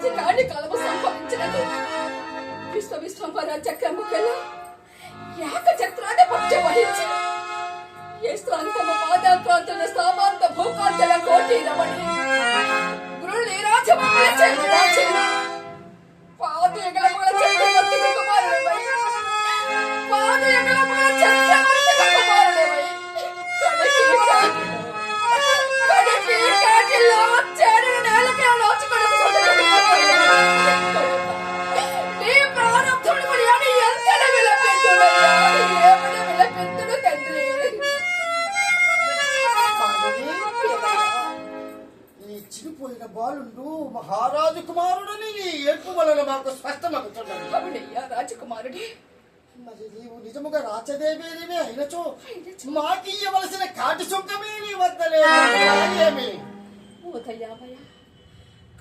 రాజకాన్ని కలము సంభవించినది. విశ్వంబర చక్రము గల ఏక చక్రాన్ని పక్ష వహించి యస్త్రాంతమ పాదాంతరాంతన స్థామాంత భూకాంతల కోటి రమణి గురుల్ని రాజమంగళ చంద్రాచరణ పాదయగల మగళ చక్రవర్తి కుమారుడవై పాదయగల మగళ చక్రవర్తి కుమారుడవై కడకి కాటిలో చేరిన నేలకి ఆలోచనకు నీ ప్రారంభుడు మరి అని ఎంతన విలపెట్టుడు ఏమని విలపెట్టుడు తండ్రి. ఈ చిరిపోయిన బాలుండు మహారాజు కుమారుడని నీ ఏర్పు వలన మాకు స్పష్టమవుతున్నది. అవునయ్యా రాజకుమారుడి. మరి నీవు నిజముగా రాచదేవేనే అయినచో మాకు ఇయ్యవలసిన కాటి సుంకమే నీ వద్దలేమి. ఓ దయామయ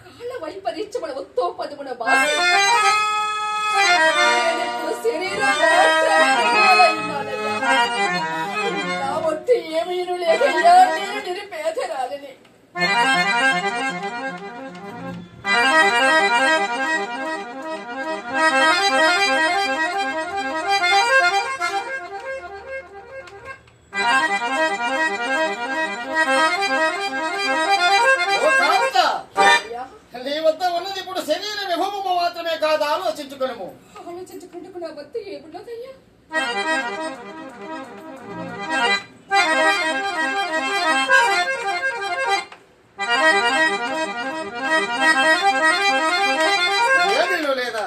కాల వైపరీత్యముల ఉత్తోపదమున బాసి శరీరం నా ఒత్తి ఏమీను లేకయ్యా నేను నిరుపేదరాలని. నీ వద్ద ఉన్నది ఇప్పుడు శరీర విభవము మాత్రమే కాదు, ఆలోచించుకును. ఆలోచించుకుంటూ నా వద్ద ఏమున్నదయ్యా? ఏమీ లేదా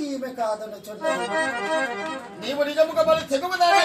ఈమె కాదను చూడ నీవు నిజముగా బలి తెగువదాని